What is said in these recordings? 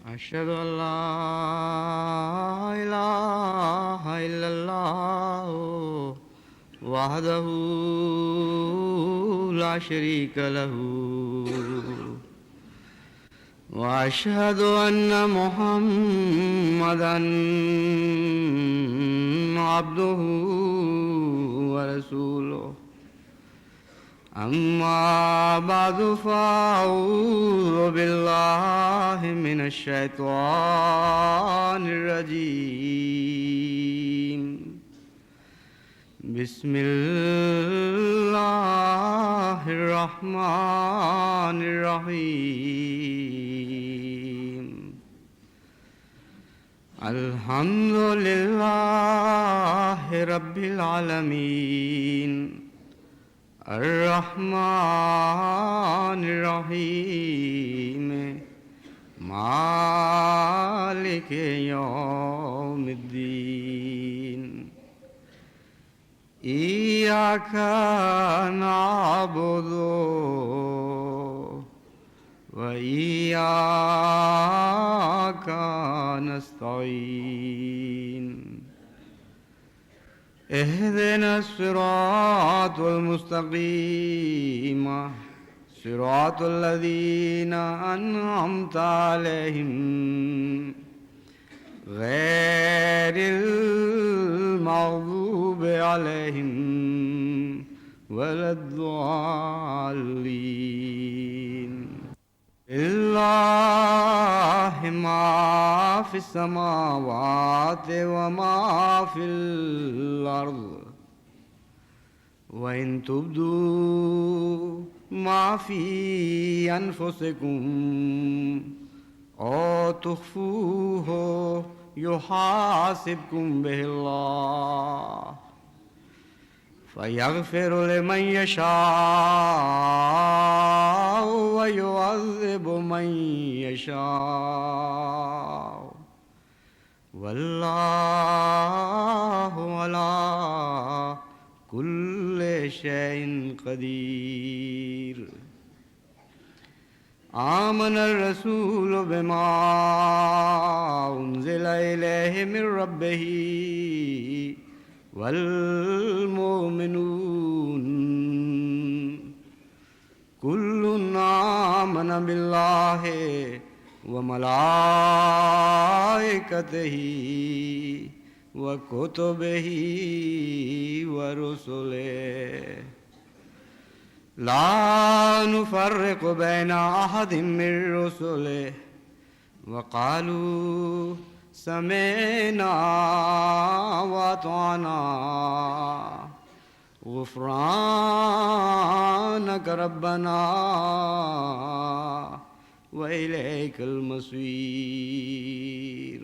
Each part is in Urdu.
أشهد أن لا إله إلا الله وحده لا شريك له وأشهد أن محمدًا عبده ورسوله أما بعد فأعوذ بالله من الشيطان الرجيم بسم الله الرحمن الرحيم الحمد لله رب العالمين الرحمن الرحيم مالك يوم الدين إياك نعبد وإياك نستعين اهدنا الصراط المستقيم صراط الذين أنعمت عليهم غير المغضوب عليهم ولا الضالين لله ما في السماوات وما في الأرض وإن تبدوا ما في أنفسكم أو تخفوه يحاسبكم به الله فيغفر لمن يشاء ويعذب من يشاء والله على كل شيء قدير آمن الرسول بما أنزل إليه من ربه والمؤمنون كل آمن بالله وملائكته وكتبه ورسله لا نفرق بين أحد من رسله وقالوا سمعنا وأطعنا غفرانك ربنا وإليك المصير۔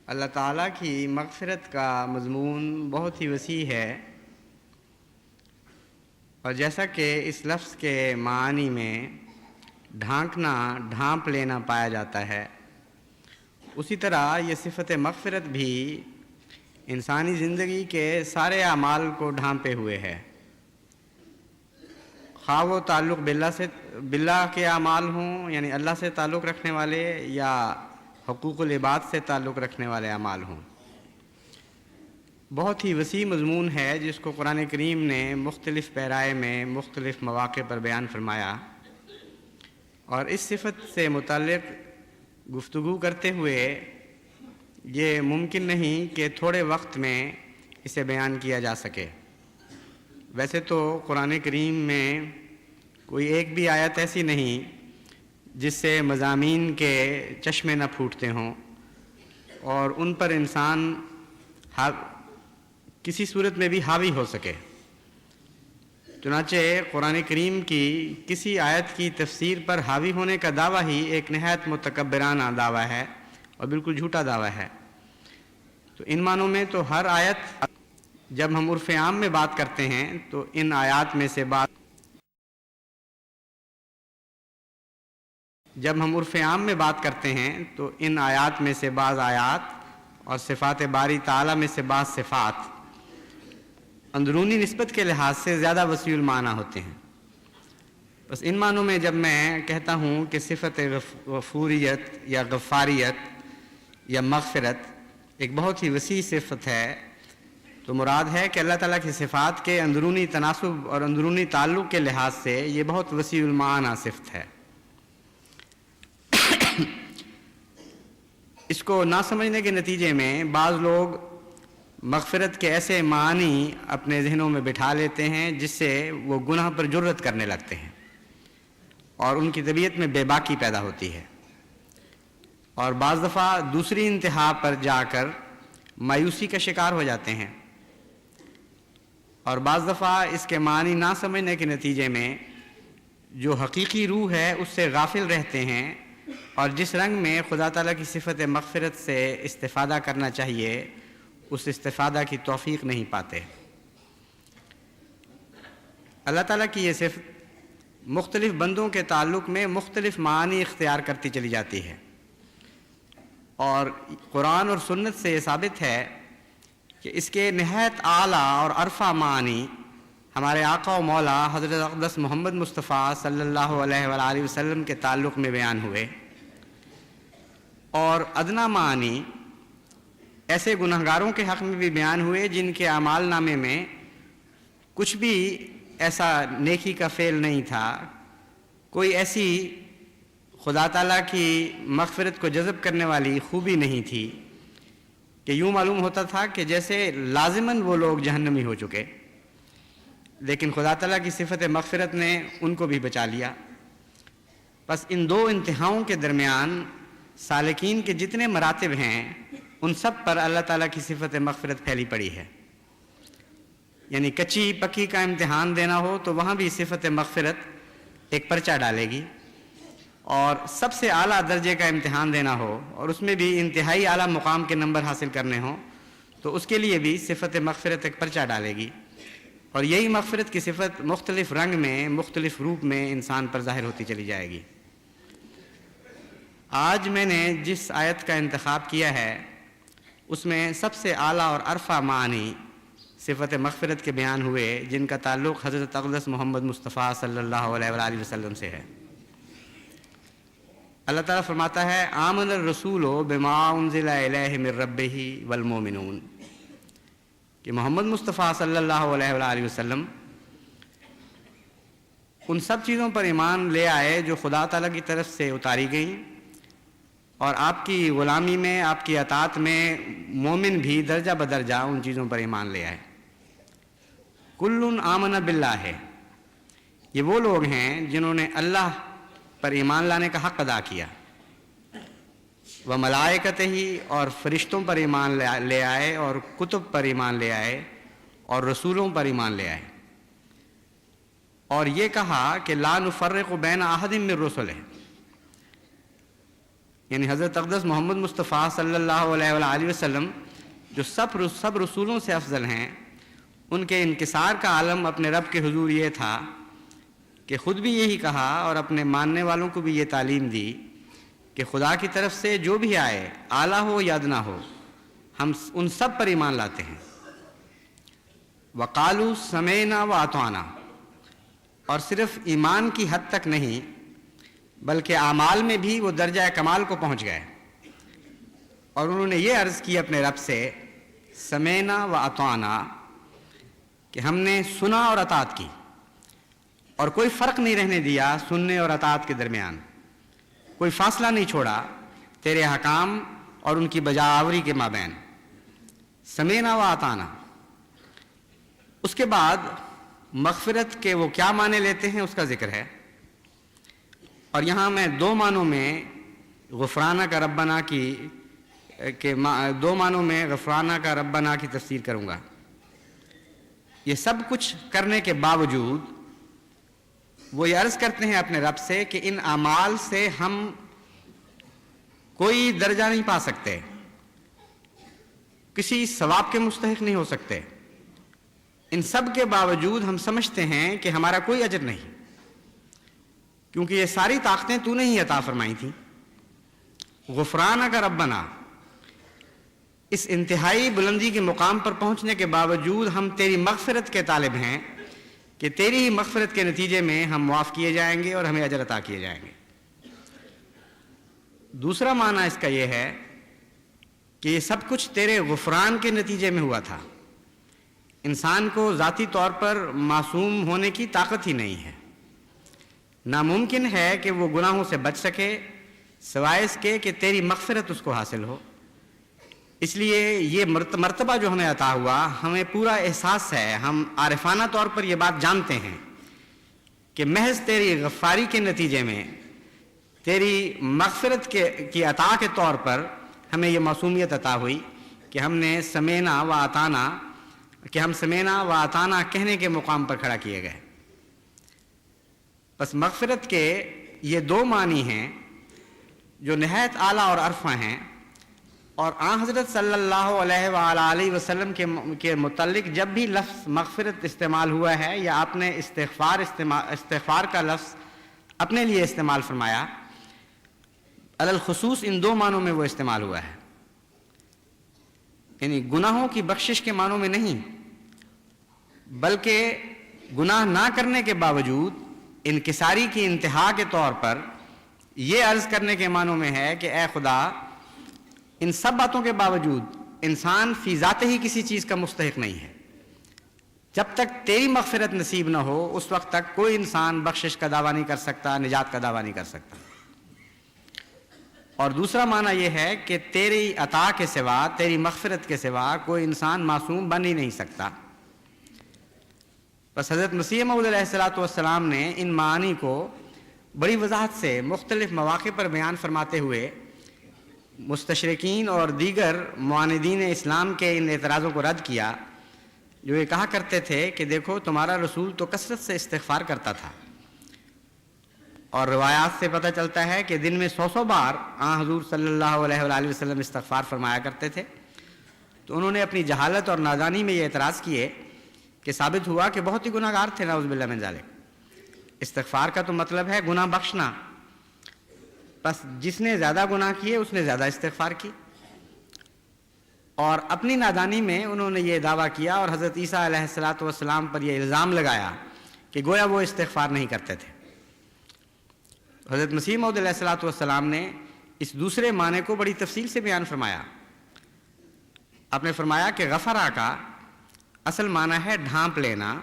اللہ تعالیٰ کی مغفرت کا مضمون بہت ہی وسیع ہے، اور جیسا کہ اس لفظ کے معانی میں ڈھانکنا، ڈھانپ لینا پایا جاتا ہے، اسی طرح یہ صفت مغفرت بھی انسانی زندگی کے سارے اعمال کو ڈھانپے ہوئے ہے، خواہ وہ تعلق باللہ کے اعمال ہوں، یعنی اللہ سے تعلق رکھنے والے، یا حقوق العباد سے تعلق رکھنے والے اعمال ہوں۔ بہت ہی وسیع مضمون ہے جس کو قرآن کریم نے مختلف پیرائے میں مختلف مواقع پر بیان فرمایا، اور اس صفت سے متعلق گفتگو کرتے ہوئے یہ ممکن نہیں کہ تھوڑے وقت میں اسے بیان کیا جا سکے۔ ویسے تو قرآن کریم میں کوئی ایک بھی آیت ایسی نہیں جس سے مضامین کے چشمے نہ پھوٹتے ہوں اور ان پر انسان کسی صورت میں بھی حاوی ہو سکے۔ چنانچہ قرآن کریم کی کسی آیت کی تفسیر پر حاوی ہونے کا دعویٰ ہی ایک نہایت متکبرانہ دعویٰ ہے اور بالکل جھوٹا دعویٰ ہے۔ تو ان معنوں میں تو ہر آیت، جب ہم عرف عام میں بات کرتے ہیں تو ان آیات میں سے بعض آیات اور صفات باری تعالیٰ میں سے بعض صفات اندرونی نسبت کے لحاظ سے زیادہ وسیع المعنی ہوتے ہیں، بس ان معنوں میں جب میں کہتا ہوں کہ صفت غفوریت یا غفاریت یا مغفرت ایک بہت ہی وسیع صفت ہے، تو مراد ہے کہ اللہ تعالیٰ کی صفات کے اندرونی تناسب اور اندرونی تعلق کے لحاظ سے یہ بہت وسیع المعانی صفت ہے۔ اس کو نہ سمجھنے کے نتیجے میں بعض لوگ مغفرت کے ایسے معنی اپنے ذہنوں میں بٹھا لیتے ہیں جس سے وہ گناہ پر جرأت کرنے لگتے ہیں اور ان کی طبیعت میں بے باکی پیدا ہوتی ہے، اور بعض دفعہ دوسری انتہا پر جا کر مایوسی کا شکار ہو جاتے ہیں، اور بعض دفعہ اس کے معنی نہ سمجھنے کے نتیجے میں جو حقیقی روح ہے اس سے غافل رہتے ہیں، اور جس رنگ میں خدا تعالیٰ کی صفت مغفرت سے استفادہ کرنا چاہیے اس استفادہ کی توفیق نہیں پاتے۔ اللہ تعالیٰ کی یہ صفت مختلف بندوں کے تعلق میں مختلف معنی اختیار کرتی چلی جاتی ہے، اور قرآن اور سنت سے یہ ثابت ہے کہ اس کے نہایت اعلیٰ اور عرفہ معنی ہمارے آقا و مولا حضرت اقدس محمد مصطفیٰ صلی اللہ علیہ وآلہ وسلم کے تعلق میں بیان ہوئے، اور ادنا معنی ایسے گنہگاروں کے حق میں بھی بیان ہوئے جن کے اعمال نامے میں کچھ بھی ایسا نیکی کا فعل نہیں تھا، کوئی ایسی خدا تعالیٰ کی مغفرت کو جذب کرنے والی خوبی نہیں تھی کہ یوں معلوم ہوتا تھا کہ جیسے لازماً وہ لوگ جہنمی ہو چکے، لیکن خدا تعالیٰ کی صفت مغفرت نے ان کو بھی بچا لیا۔ بس ان دو انتہاؤں کے درمیان سالکین کے جتنے مراتب ہیں ان سب پر اللہ تعالیٰ کی صفت مغفرت پھیلی پڑی ہے، یعنی کچی پکی کا امتحان دینا ہو تو وہاں بھی صفت مغفرت ایک پرچہ ڈالے گی، اور سب سے اعلیٰ درجے کا امتحان دینا ہو اور اس میں بھی انتہائی اعلیٰ مقام کے نمبر حاصل کرنے ہوں تو اس کے لیے بھی صفت مغفرت ایک پرچہ ڈالے گی، اور یہی مغفرت کی صفت مختلف رنگ میں مختلف روپ میں انسان پر ظاہر ہوتی چلی جائے گی۔ آج میں نے جس آیت کا انتخاب کیا ہے اس میں سب سے اعلیٰ اور عرفہ معنی صفت مغفرت کے بیان ہوئے جن کا تعلق حضرت اقدس محمد مصطفیٰ صلی اللہ علیہ وآلہ وسلم سے ہے۔ اللہ تعالیٰ فرماتا ہے آمن الرسول بما انزل الیہ من ربہ والمؤمنون، کہ محمد مصطفیٰ صلی اللہ علیہ وآلہ وسلم ان سب چیزوں پر ایمان لے آئے جو خدا تعالیٰ کی طرف سے اتاری گئیں، اور آپ کی غلامی میں آپ کی اطاعت میں مومن بھی درجہ بدرجہ ان چیزوں پر ایمان لے آئے۔ کل آمن باللہ، یہ وہ لوگ ہیں جنہوں نے اللہ پر ایمان لانے کا حق ادا کیا، وہ ملائکتہ ہی اور فرشتوں پر ایمان لے آئے، اور کتب پر ایمان لے آئے، اور رسولوں پر ایمان لے آئے، اور یہ کہا کہ لا نفرق بین احد من رسلہ، یعنی حضرت اقدس محمد مصطفیٰ صلی اللہ علیہ وآلہ وسلم جو سب رسولوں سے افضل ہیں، ان کے انکسار کا عالم اپنے رب کے حضور یہ تھا کہ خود بھی یہی کہا اور اپنے ماننے والوں کو بھی یہ تعلیم دی کہ خدا کی طرف سے جو بھی آئے اعلیٰ ہو یا ادنا ہو ہم ان سب پر ایمان لاتے ہیں۔ وقالوا سمعنا واطعنا، اور صرف ایمان کی حد تک نہیں بلکہ اعمال میں بھی وہ درجہ کمال کو پہنچ گئے، اور انہوں نے یہ عرض کی اپنے رب سے سمعنا واطعنا، کہ ہم نے سنا اور اطاعت کی، اور کوئی فرق نہیں رہنے دیا سننے اور اطاعت کے درمیان، کوئی فاصلہ نہیں چھوڑا تیرے حکام اور ان کی بجاوری کے مابین، سمعنا واطعنا۔ اس کے بعد مغفرت کے وہ کیا معنی لیتے ہیں اس کا ذکر ہے، اور یہاں میں دو معنوں میں غفرانہ کا ربنا دو معنوں میں غفرانہ کا ربنا کی تفسیر کروں گا۔ یہ سب کچھ کرنے کے باوجود وہ یہ عرض کرتے ہیں اپنے رب سے کہ ان اعمال سے ہم کوئی درجہ نہیں پا سکتے، کسی ثواب کے مستحق نہیں ہو سکتے، ان سب کے باوجود ہم سمجھتے ہیں کہ ہمارا کوئی اجر نہیں، کیونکہ یہ ساری طاقتیں تو نے ہی عطا فرمائی تھیں۔ غفرانہ کا ربنا، اس انتہائی بلندی کے مقام پر پہنچنے کے باوجود ہم تیری مغفرت کے طالب ہیں، کہ تیری ہی مغفرت کے نتیجے میں ہم معاف کیے جائیں گے اور ہمیں اجر عطا کیے جائیں گے۔ دوسرا معنی اس کا یہ ہے کہ یہ سب کچھ تیرے غفران کے نتیجے میں ہوا تھا۔ انسان کو ذاتی طور پر معصوم ہونے کی طاقت ہی نہیں ہے، ناممکن ہے کہ وہ گناہوں سے بچ سکے سوائے اس کے کہ تیری مغفرت اس کو حاصل ہو۔ اس لیے یہ مرتبہ جو ہمیں عطا ہوا، ہمیں پورا احساس ہے، ہم عارفانہ طور پر یہ بات جانتے ہیں کہ محض تیری غفاری کے نتیجے میں، تیری مغفرت کی عطا کے طور پر ہمیں یہ معصومیت عطا ہوئی کہ ہم سمینا و اطعنا کہنے کے مقام پر کھڑا کیے گئے۔ بس مغفرت کے یہ دو معنی ہیں جو نہایت اعلیٰ اور عرفہ ہیں، اور آن حضرت صلی اللہ علیہ وآلہ وسلم کے متعلق جب بھی لفظ مغفرت استعمال ہوا ہے یا آپ نے استغفار کا لفظ اپنے لیے استعمال فرمایا، علی الخصوص ان دو معنوں میں وہ استعمال ہوا ہے، یعنی گناہوں کی بخشش کے معنوں میں نہیں، بلکہ گناہ نہ کرنے کے باوجود انکساری کی انتہا کے طور پر یہ عرض کرنے کے معنوں میں ہے کہ اے خدا، ان سب باتوں کے باوجود انسان فی ذات ہی کسی چیز کا مستحق نہیں ہے۔ جب تک تیری مغفرت نصیب نہ ہو اس وقت تک کوئی انسان بخشش کا دعویٰ نہیں کر سکتا، نجات کا دعویٰ نہیں کر سکتا۔ اور دوسرا معنی یہ ہے کہ تیری عطا کے سوا، تیری مغفرت کے سوا کوئی انسان معصوم بن ہی نہیں سکتا۔ بس حضرت مسیح موعود علیہ السلام نے ان معانی کو بڑی وضاحت سے مختلف مواقع پر بیان فرماتے ہوئے مستشرقین اور دیگر معاندین اسلام کے ان اعتراضوں کو رد کیا، جو یہ کہا کرتے تھے کہ دیکھو تمہارا رسول تو کثرت سے استغفار کرتا تھا، اور روایات سے پتہ چلتا ہے کہ دن میں 100 بار آن حضور صلی اللہ علیہ وآلہ وسلم استغفار فرمایا کرتے تھے۔ تو انہوں نے اپنی جہالت اور نادانی میں یہ اعتراض کیے کہ ثابت ہوا کہ بہت ہی گناہ گار تھے، نعوذ باللہ من ذالک۔ استغفار کا تو مطلب ہے گناہ بخشنا، بس جس نے زیادہ گناہ کیے اس نے زیادہ استغفار کی، اور اپنی نادانی میں انہوں نے یہ دعویٰ کیا اور حضرت عیسیٰ علیہ السلام پر یہ الزام لگایا کہ گویا وہ استغفار نہیں کرتے تھے۔ حضرت مسیح موعود علیہ السلام نے اس دوسرے معنی کو بڑی تفصیل سے بیان فرمایا۔ آپ نے فرمایا کہ غفرہ کا اصل معنی ہے ڈھانپ لینا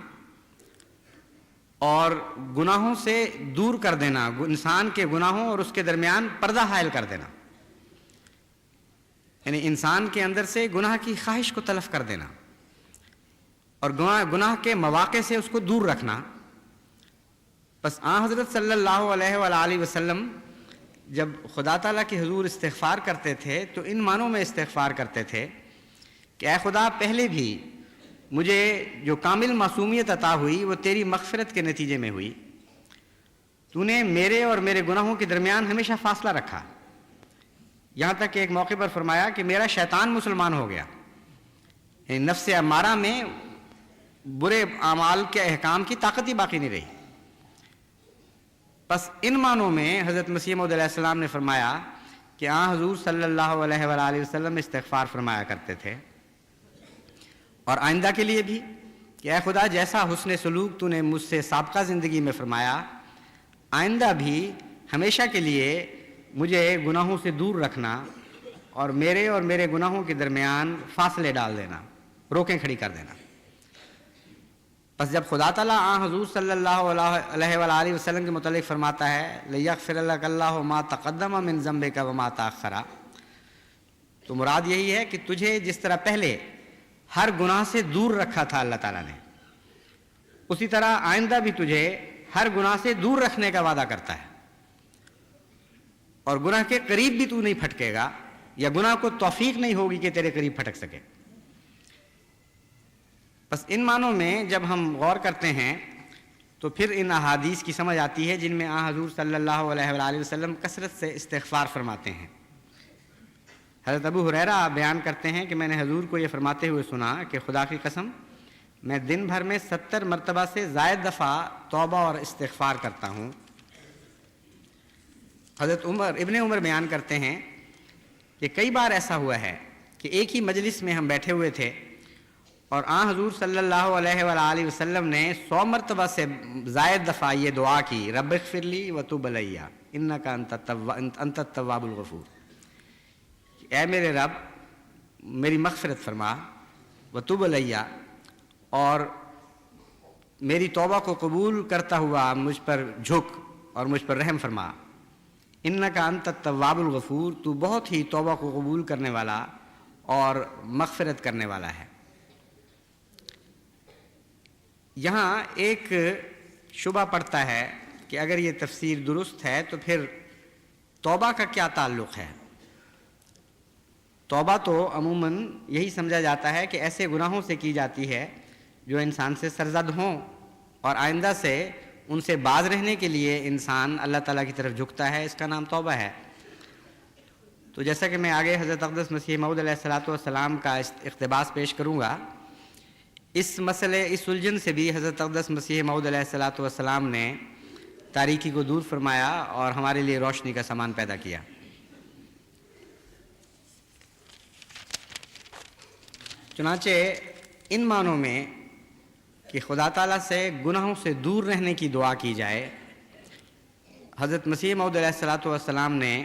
اور گناہوں سے دور کر دینا، انسان کے گناہوں اور اس کے درمیان پردہ حائل کر دینا، یعنی انسان کے اندر سے گناہ کی خواہش کو تلف کر دینا اور گناہ کے مواقع سے اس کو دور رکھنا۔ بس آن حضرت صلی اللہ علیہ وآلہ وسلم جب خدا تعالیٰ کے حضور استغفار کرتے تھے تو ان معنوں میں استغفار کرتے تھے کہ اے خدا، پہلے بھی مجھے جو کامل معصومیت عطا ہوئی وہ تیری مغفرت کے نتیجے میں ہوئی، تو نے میرے اور میرے گناہوں کے درمیان ہمیشہ فاصلہ رکھا، یہاں تک کہ ایک موقع پر فرمایا کہ میرا شیطان مسلمان ہو گیا، یعنی نفس امارہ میں برے اعمال کے احکام کی طاقت ہی باقی نہیں رہی۔ بس ان معنوں میں حضرت مسیح موعود علیہ السلام نے فرمایا کہ آن حضور صلی اللہ علیہ وآلہ وسلم استغفار فرمایا کرتے تھے، اور آئندہ کے لیے بھی کہ اے خدا، جیسا حسن سلوک تو نے مجھ سے سابقہ زندگی میں فرمایا، آئندہ بھی ہمیشہ کے لیے مجھے گناہوں سے دور رکھنا اور میرے گناہوں کے درمیان فاصلے ڈال دینا، روکیں کھڑی کر دینا۔ بس جب خدا تعالیٰ آن حضور صلی اللہ علیہ وآلہ وسلم کے متعلق فرماتا ہے لِیَغْفِرَ لَكَ اللَّهُ مَا تَقَدَّمَ مِن ذَنبِكَ وَمَا تَأَخَّرَ، تو مراد یہی ہے کہ تجھے جس طرح پہلے ہر گناہ سے دور رکھا تھا اللہ تعالیٰ نے، اسی طرح آئندہ بھی تجھے ہر گناہ سے دور رکھنے کا وعدہ کرتا ہے، اور گناہ کے قریب بھی تو نہیں پھٹکے گا، یا گناہ کو توفیق نہیں ہوگی کہ تیرے قریب پھٹک سکے۔ بس ان معنوں میں جب ہم غور کرتے ہیں تو پھر ان احادیث کی سمجھ آتی ہے جن میں آن حضور صلی اللہ علیہ وآلہ وسلم کثرت سے استغفار فرماتے ہیں۔ حضرت ابو ہریرہ بیان کرتے ہیں کہ میں نے حضور کو یہ فرماتے ہوئے سنا کہ خدا کی قسم، میں دن بھر میں 70 مرتبہ سے زائد دفعہ توبہ اور استغفار کرتا ہوں۔ حضرت ابن عمر بیان کرتے ہیں کہ کئی بار ایسا ہوا ہے کہ ایک ہی مجلس میں ہم بیٹھے ہوئے تھے اور آن حضور صلی اللہ علیہ وآلہ وسلم نے 100 مرتبہ سے زائد دفعہ یہ دعا کی، رب اغفر لی وتوب علیہ انک انت التواب الغفور، اے میرے رب میری مغفرت فرما، وتوب علیہ، اور میری توبہ کو قبول کرتا ہوا مجھ پر جھک اور مجھ پر رحم فرما، انک انت التواب الغفور، تو بہت ہی توبہ کو قبول کرنے والا اور مغفرت کرنے والا ہے۔ یہاں ایک شبہ پڑتا ہے کہ اگر یہ تفسیر درست ہے تو پھر توبہ کا کیا تعلق ہے؟ توبہ تو عموماً یہی سمجھا جاتا ہے کہ ایسے گناہوں سے کی جاتی ہے جو انسان سے سرزد ہوں، اور آئندہ سے ان سے باز رہنے کے لیے انسان اللہ تعالیٰ کی طرف جھکتا ہے، اس کا نام توبہ ہے۔ تو جیسا کہ میں آگے حضرت اقدس مسیح موعود علیہ السلام کا اقتباس پیش کروں گا، اس مسئلے، اس الجھن سے بھی حضرت اقدس مسیح موعود علیہ السلام نے تاریکی کو دور فرمایا اور ہمارے لیے روشنی کا سامان پیدا کیا۔ چنانچہ ان معنوں میں کہ خدا تعالیٰ سے گناہوں سے دور رہنے کی دعا کی جائے، حضرت مسیح موعود علیہ السلام نے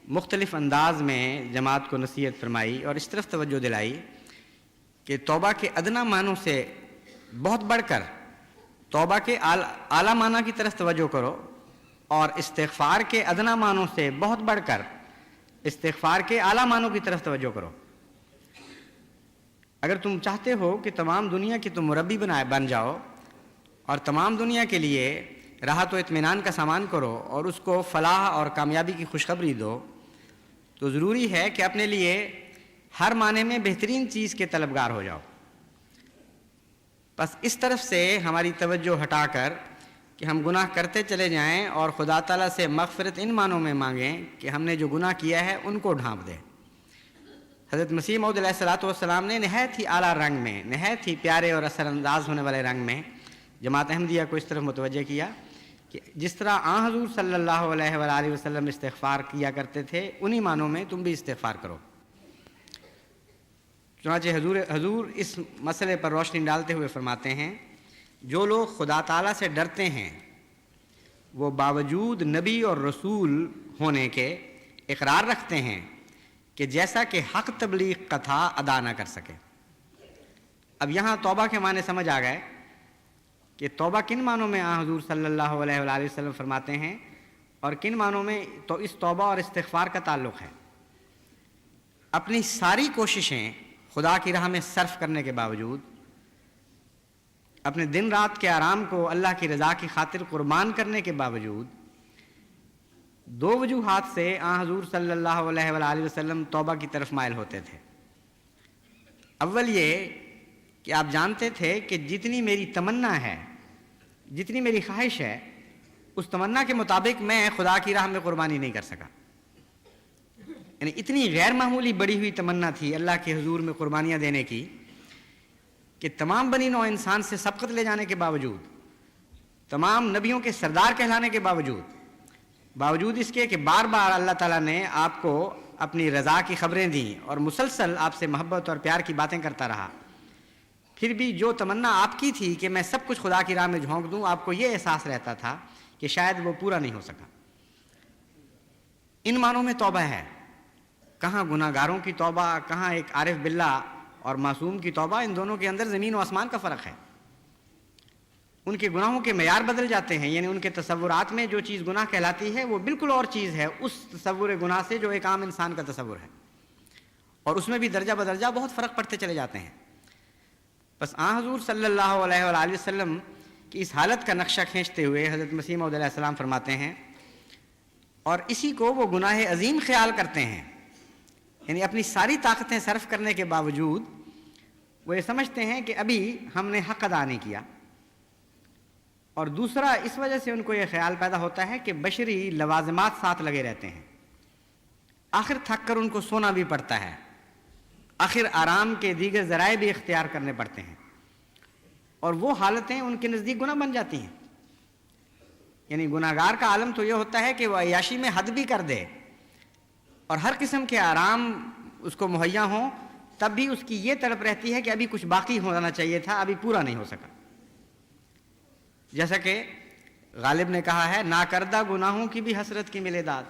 مختلف انداز میں جماعت کو نصیحت فرمائی اور اس طرف توجہ دلائی کہ توبہ کے ادنا معنوں سے بہت بڑھ کر توبہ کے اعلیٰ معنی کی طرف توجہ کرو، اور استغفار کے ادنا معنوں سے بہت بڑھ کر استغفار کے اعلیٰ معنوں کی طرف توجہ کرو۔ اگر تم چاہتے ہو کہ تمام دنیا کی تم مربی بن جاؤ اور تمام دنیا کے لیے راحت و اطمینان کا سامان کرو اور اس کو فلاح اور کامیابی کی خوشخبری دو، تو ضروری ہے کہ اپنے لیے ہر معنی میں بہترین چیز کے طلبگار ہو جاؤ۔ بس اس طرف سے ہماری توجہ ہٹا کر کہ ہم گناہ کرتے چلے جائیں اور خدا تعالیٰ سے مغفرت ان معنوں میں مانگیں کہ ہم نے جو گناہ کیا ہے ان کو ڈھانپ دیں۔ حضرت مسیح موعود علیہ السلام نے نہایت ہی اعلیٰ رنگ میں، نہایت ہی پیارے اور اثر انداز ہونے والے رنگ میں جماعت احمدیہ کو اس طرف متوجہ کیا کہ جس طرح آن حضور صلی اللہ علیہ وآلہ وسلم استغفار کیا کرتے تھے، انہی معنوں میں تم بھی استغفار کرو۔ چنانچہ حضور اس مسئلے پر روشنی ڈالتے ہوئے فرماتے ہیں، جو لوگ خدا تعالیٰ سے ڈرتے ہیں وہ باوجود نبی اور رسول ہونے کے اقرار رکھتے ہیں کہ جیسا کہ حق تبلیغ کا تھا ادا نہ کر سکے۔ اب یہاں توبہ کے معنی سمجھ آ گئے کہ توبہ کن معنوں میں حضور صلی اللہ علیہ وآلہ وسلم فرماتے ہیں اور کن معنوں میں تو اس توبہ اور استغفار کا تعلق ہے۔ اپنی ساری کوششیں خدا کی راہ میں صرف کرنے کے باوجود، اپنے دن رات کے آرام کو اللہ کی رضا کی خاطر قربان کرنے کے باوجود، دو وجوہات سے حضور صلی اللہ علیہ وآلہ وسلم توبہ کی طرف مائل ہوتے تھے۔ اول یہ کہ آپ جانتے تھے کہ جتنی میری تمنا ہے، جتنی میری خواہش ہے، اس تمنا کے مطابق میں خدا کی راہ میں قربانی نہیں کر سکا۔ یعنی اتنی غیر معمولی بڑی ہوئی تمنا تھی اللہ کے حضور میں قربانیاں دینے کی کہ تمام بنی نوع انسان سے سبقت لے جانے کے باوجود، تمام نبیوں کے سردار کہلانے کے باوجود اس کے کہ بار بار اللہ تعالیٰ نے آپ کو اپنی رضا کی خبریں دیں اور مسلسل آپ سے محبت اور پیار کی باتیں کرتا رہا، پھر بھی جو تمنا آپ کی تھی کہ میں سب کچھ خدا کی راہ میں جھونک دوں، آپ کو یہ احساس رہتا تھا کہ شاید وہ پورا نہیں ہو سکا۔ ان معنوں میں توبہ ہے، کہاں گناہ گاروں کی توبہ، کہاں ایک عارف باللہ اور معصوم کی توبہ، ان دونوں کے اندر زمین و آسمان کا فرق ہے۔ ان کے گناہوں کے معیار بدل جاتے ہیں، یعنی ان کے تصورات میں جو چیز گناہ کہلاتی ہے وہ بالکل اور چیز ہے اس تصور گناہ سے جو ایک عام انسان کا تصور ہے، اور اس میں بھی درجہ بدرجہ بہت فرق پڑتے چلے جاتے ہیں۔ بس حضور صلی اللہ علیہ وآلہ وسلم کی اس حالت کا نقشہ کھینچتے ہوئے حضرت مسیح موعود علیہ السلام فرماتے ہیں، اور اسی کو وہ گناہ عظیم خیال کرتے ہیں، یعنی اپنی ساری طاقتیں صرف کرنے کے باوجود وہ یہ سمجھتے ہیں کہ ابھی ہم نے حق ادا نہیں کیا۔ اور دوسرا، اس وجہ سے ان کو یہ خیال پیدا ہوتا ہے کہ بشری لوازمات ساتھ لگے رہتے ہیں، آخر تھک کر ان کو سونا بھی پڑتا ہے، آخر آرام کے دیگر ذرائع بھی اختیار کرنے پڑتے ہیں، اور وہ حالتیں ان کے نزدیک گناہ بن جاتی ہیں۔ یعنی گناہ گار کا عالم تو یہ ہوتا ہے کہ وہ عیاشی میں حد بھی کر دے اور ہر قسم کے آرام اس کو مہیا ہوں، تب بھی اس کی یہ تڑپ رہتی ہے کہ ابھی کچھ باقی ہونا چاہیے تھا، ابھی پورا نہیں ہو سکا. جیسا کہ غالب نے کہا ہے، ناکردہ گناہوں کی بھی حسرت کی ملے داد.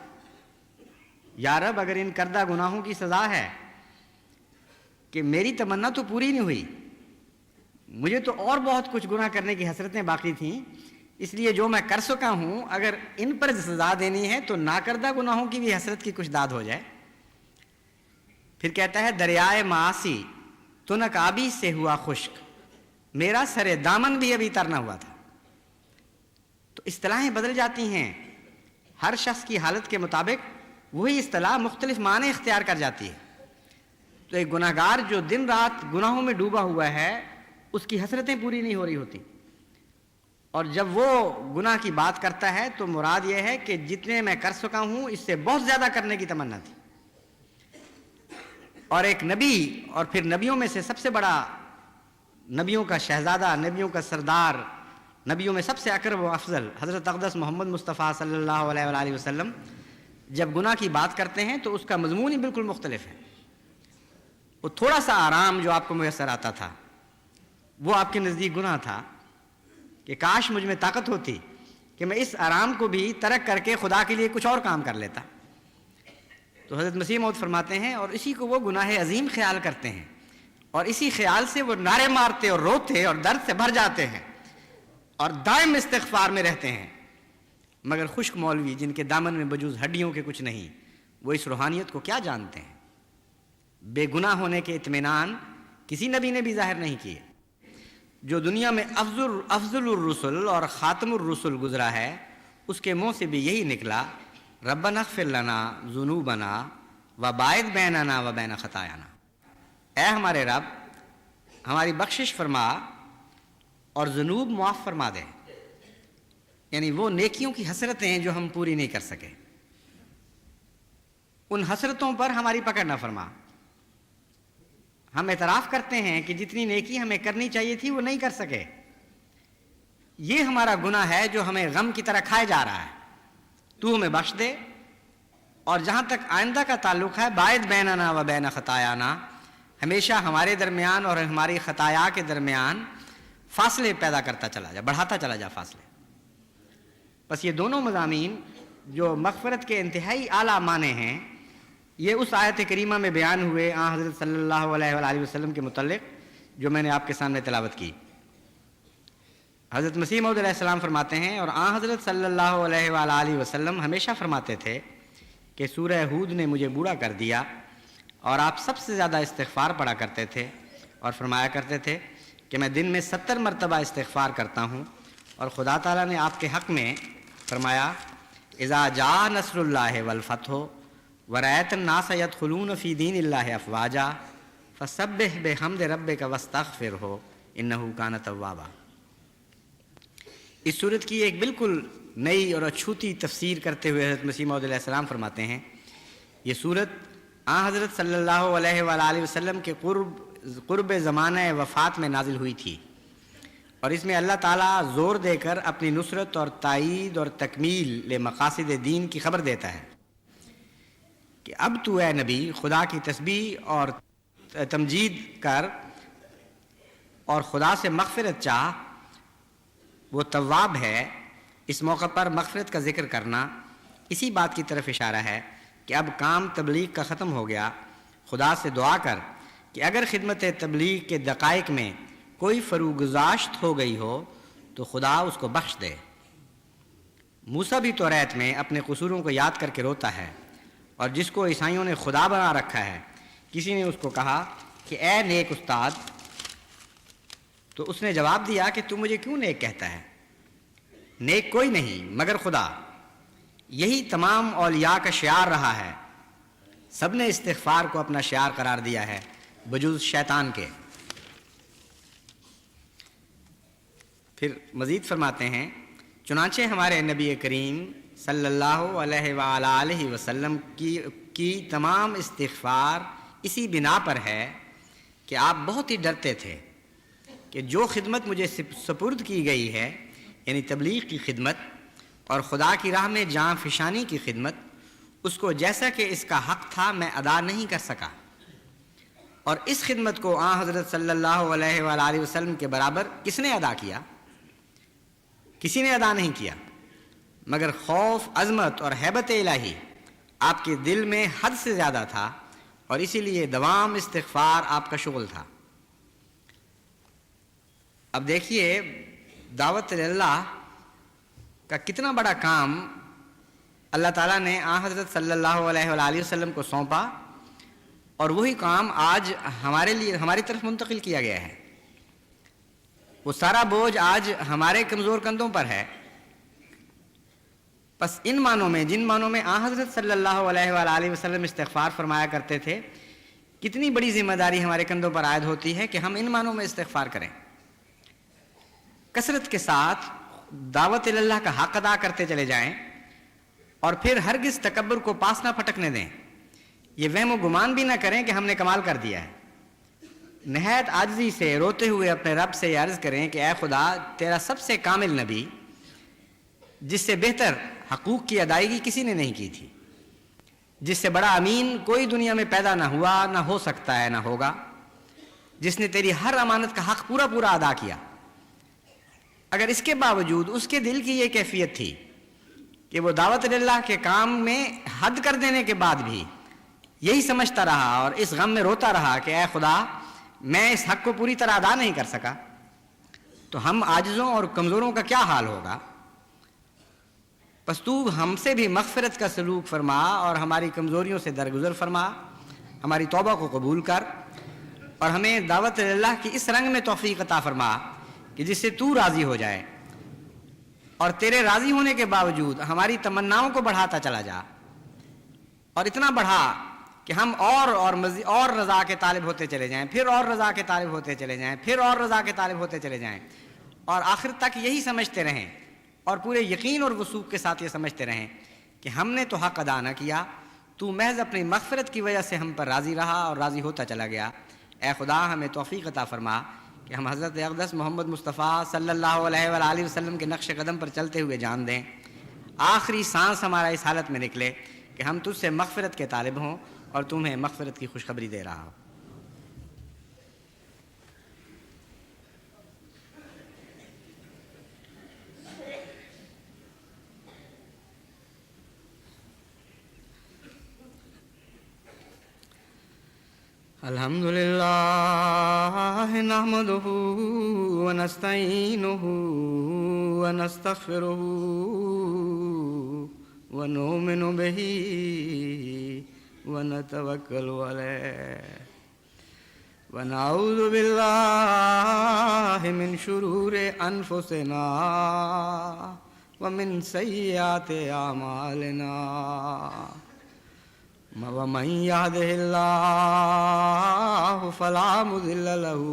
یا رب اگر ان کردہ گناہوں کی سزا ہے کہ میری تمنا تو پوری نہیں ہوئی، مجھے تو اور بہت کچھ گناہ کرنے کی حسرتیں باقی تھیں، اس لیے جو میں کر سکا ہوں اگر ان پر سزا دینی ہے تو ناکردہ گناہوں کی بھی حسرت کی کچھ داد ہو جائے. پھر کہتا ہے، دریائے معاصی تنک آبی سے ہوا خشک، میرا سر دامن بھی ابھی تر نہ ہوا تھا. تو اصطلاحیں بدل جاتی ہیں، ہر شخص کی حالت کے مطابق وہی اصطلاح مختلف معنی اختیار کر جاتی ہے. تو ایک گناہ گار جو دن رات گناہوں میں ڈوبا ہوا ہے، اس کی حسرتیں پوری نہیں ہو رہی ہوتی، اور جب وہ گناہ کی بات کرتا ہے تو مراد یہ ہے کہ جتنے میں کر سکا ہوں اس سے بہت زیادہ کرنے کی تمنا تھی. اور ایک نبی، اور پھر نبیوں میں سے سب سے بڑا، نبیوں کا شہزادہ، نبیوں کا سردار، نبیوں میں سب سے اکرم و افضل حضرت اقدس محمد مصطفیٰ صلی اللہ علیہ وآلہ وسلم جب گناہ کی بات کرتے ہیں تو اس کا مضمون ہی بالکل مختلف ہے. وہ تھوڑا سا آرام جو آپ کو میسر آتا تھا وہ آپ کے نزدیک گناہ تھا کہ کاش مجھ میں طاقت ہوتی کہ میں اس آرام کو بھی ترک کر کے خدا کے لیے کچھ اور کام کر لیتا. تو حضرت مسیح موعود فرماتے ہیں، اور اسی کو وہ گناہ عظیم خیال کرتے ہیں، اور اسی خیال سے وہ نعرے مارتے اور روتے اور درد سے بھر جاتے ہیں اور دائم استغفار میں رہتے ہیں. مگر خشک مولوی جن کے دامن میں بجوز ہڈیوں کے کچھ نہیں، وہ اس روحانیت کو کیا جانتے ہیں؟ بے گناہ ہونے کے اطمینان کسی نبی نے بھی ظاہر نہیں کیے. جو دنیا میں افضل الرسل اور خاتم الرسل گزرا ہے، اس کے منہ سے بھی یہی نکلا، ربنا اغفر لنا ذنوبنا وباعد بیننا وبین خطایانا. اے ہمارے رب، ہماری بخشش فرما اور ذنوب معاف فرما دے. یعنی وہ نیکیوں کی حسرتیں جو ہم پوری نہیں کر سکے، ان حسرتوں پر ہماری پکڑ نہ فرما. ہم اعتراف کرتے ہیں کہ جتنی نیکی ہمیں کرنی چاہیے تھی وہ نہیں کر سکے. یہ ہمارا گناہ ہے جو ہمیں غم کی طرح کھائے جا رہا ہے. تو ہمیں بخش دے. اور جہاں تک آئندہ کا تعلق ہے، باعد بیننا و بین خطایانا، ہمیشہ ہمارے درمیان اور ہماری خطایا کے درمیان فاصلے پیدا کرتا چلا جا، بڑھاتا چلا جا فاصلے. بس یہ دونوں مضامین جو مغفرت کے انتہائی اعلیٰ معنی ہیں، یہ اس آیت کریمہ میں بیان ہوئے آن حضرت صلی اللہ علیہ وآلہ وسلم کے متعلق جو میں نے آپ کے سامنے تلاوت کی. حضرت مسیح موعود علیہ السلام فرماتے ہیں، اور آن حضرت صلی اللہ علیہ وآلہ وسلم ہمیشہ فرماتے تھے کہ سورہ ہود نے مجھے بوڑھا کر دیا، اور آپ سب سے زیادہ استغفار پڑھا کرتے تھے اور فرمایا کرتے تھے کہ میں دن میں 70 مرتبہ استغفار کرتا ہوں. اور خدا تعالیٰ نے آپ کے حق میں فرمایا، اذا جاء نصر اللہ والفتح ورأیت الناس يدخلون فی دین اللہ افواجا فسبح بحمد ربک واستغفرہ انہ کان توابا. اس صورت کی ایک بالکل نئی اور اچھوتی تفسیر کرتے ہوئے حضرت مسیح موعود علیہ السلام فرماتے ہیں، یہ صورت آن حضرت صلی اللہ علیہ وآلہ وسلم کے قرب زمانہ وفات میں نازل ہوئی تھی، اور اس میں اللہ تعالیٰ زور دے کر اپنی نصرت اور تائید اور تکمیل مقاصد دین کی خبر دیتا ہے کہ اب تو اے نبی خدا کی تسبیح اور تمجید کر اور خدا سے مغفرت چاہ، وہ تواب ہے. اس موقع پر مغفرت کا ذکر کرنا اسی بات کی طرف اشارہ ہے کہ اب کام تبلیغ کا ختم ہو گیا. خدا سے دعا کر کہ اگر خدمت تبلیغ کے دقائق میں کوئی فروگزاشت ہو گئی ہو تو خدا اس کو بخش دے. موسیٰ بھی توریت میں اپنے قصوروں کو یاد کر کے روتا ہے، اور جس کو عیسائیوں نے خدا بنا رکھا ہے، کسی نے اس کو کہا کہ اے نیک استاد، تو اس نے جواب دیا کہ تو مجھے کیوں نیک کہتا ہے؟ نیک کوئی نہیں مگر خدا. یہی تمام اولیاء کا شعار رہا ہے. سب نے استغفار کو اپنا شعار قرار دیا ہے بجوز شیطان کے. پھر مزید فرماتے ہیں، چنانچہ ہمارے نبی کریم صلی اللہ علیہ وآلہ وسلم کی تمام استغفار اسی بنا پر ہے کہ آپ بہت ہی ڈرتے تھے کہ جو خدمت مجھے سپرد کی گئی ہے، یعنی تبلیغ کی خدمت اور خدا کی راہ میں جاں فشانی کی خدمت، اس کو جیسا کہ اس کا حق تھا میں ادا نہیں کر سکا، اور اس خدمت کو آن حضرت صلی اللہ علیہ وآلہ وسلم کے برابر کس نے ادا کیا؟ کسی نے ادا نہیں کیا، مگر خوف، عظمت اور ہیبت الہی آپ کے دل میں حد سے زیادہ تھا، اور اسی لیے دوام استغفار آپ کا شغل تھا۔ اب دیکھیے دعوت اللہ کا کتنا بڑا کام اللہ تعالیٰ نے آن حضرت صلی اللہ علیہ وآلہ وسلم کو سونپا، اور وہی کام آج ہماری طرف منتقل کیا گیا ہے۔ وہ سارا بوجھ آج ہمارے کمزور کندھوں پر ہے۔ بس ان معنوں میں، جن معنوں میں آن حضرت صلی اللہ علیہ وآلہ وسلم استغفار فرمایا کرتے تھے، کتنی بڑی ذمہ داری ہمارے کندھوں پر عائد ہوتی ہے کہ ہم ان معنوں میں استغفار کریں، کثرت کے ساتھ دعوت اللہ کا حق ادا کرتے چلے جائیں، اور پھر ہرگز تکبر کو پاس نہ پھٹکنے دیں، یہ وہم و گمان بھی نہ کریں کہ ہم نے کمال کر دیا ہے۔ نہایت عاجزی سے روتے ہوئے اپنے رب سے یہ عرض کریں کہ اے خدا، تیرا سب سے کامل نبی، جس سے بہتر حقوق کی ادائیگی کسی نے نہیں کی تھی، جس سے بڑا امین کوئی دنیا میں پیدا نہ ہوا، نہ ہو سکتا ہے، نہ ہوگا، جس نے تیری ہر امانت کا حق پورا پورا ادا کیا، اگر اس کے باوجود اس کے دل کی یہ کیفیت تھی کہ وہ دعوت اللہ کے کام میں حد کر دینے کے بعد بھی یہی سمجھتا رہا اور اس غم میں روتا رہا کہ اے خدا، میں اس حق کو پوری طرح ادا نہیں کر سکا، تو ہم عاجزوں اور کمزوروں کا کیا حال ہوگا؟ بس تو ہم سے بھی مغفرت کا سلوک فرما اور ہماری کمزوریوں سے درگزر فرما، ہماری توبہ کو قبول کر، اور ہمیں دعوت اللہ کی اس رنگ میں توفیق عطا فرما کہ جس سے تو راضی ہو جائے، اور تیرے راضی ہونے کے باوجود ہماری تمناؤں کو بڑھاتا چلا جا، اور اتنا بڑھا کہ ہم اور رضا کے طالب ہوتے چلے جائیں، پھر اور رضا کے طالب ہوتے چلے جائیں، پھر اور رضا کے طالب ہوتے چلے جائیں، اور آخر تک یہی سمجھتے رہیں، اور پورے یقین اور وثوق کے ساتھ یہ سمجھتے رہیں کہ ہم نے تو حق ادا نہ کیا، تو محض اپنی مغفرت کی وجہ سے ہم پر راضی رہا اور راضی ہوتا چلا گیا۔ اے خدا، ہمیں توفیق عطا فرما کہ ہم حضرت اقدس محمد مصطفیٰ صلی اللہ علیہ وآلہ وسلم کے نقش قدم پر چلتے ہوئے جان دیں، آخری سانس ہمارا اس حالت میں نکلے کہ ہم تجھ سے مغفرت کے طالب ہوں اور تمہیں مغفرت کی خوشخبری دے رہا ہو۔ الحمد للہ نحمدہ ونستعینہ ونستغفرہ ونؤمن بہ ونتوکل علیہ ونعوذ باللہ من شرور انفسنا ومن سیئات اعمالنا ومن يهده الله فلا مضل له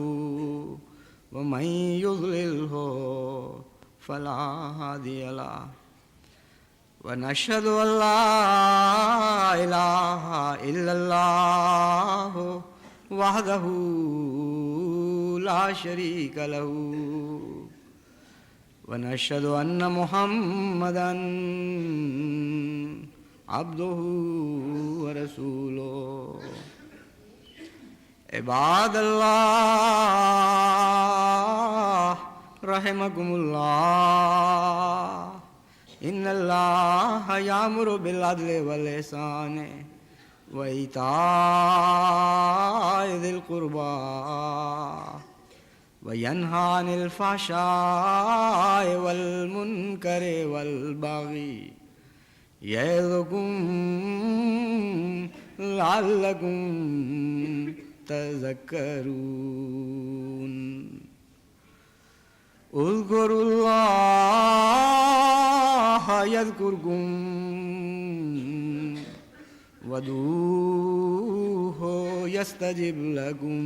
ومن يضلله فلا هادي له ونشهد أن لا إله إلا الله وحده لا شريك له ونشهد أن محمدا عبده ورسوله عباد الله رحمكم الله إن الله يأمر بالعدل والإحسان وإيتاء ذي القربى وينهى عن الفحشاء والمنكر والبغي يعظكم لعلكم تذكرون اذكروا الله يذكركم وادعوه يستجب لكم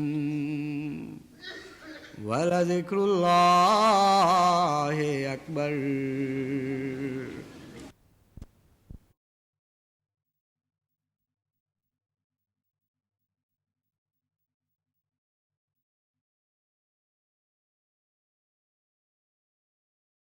ولذكر الله أكبر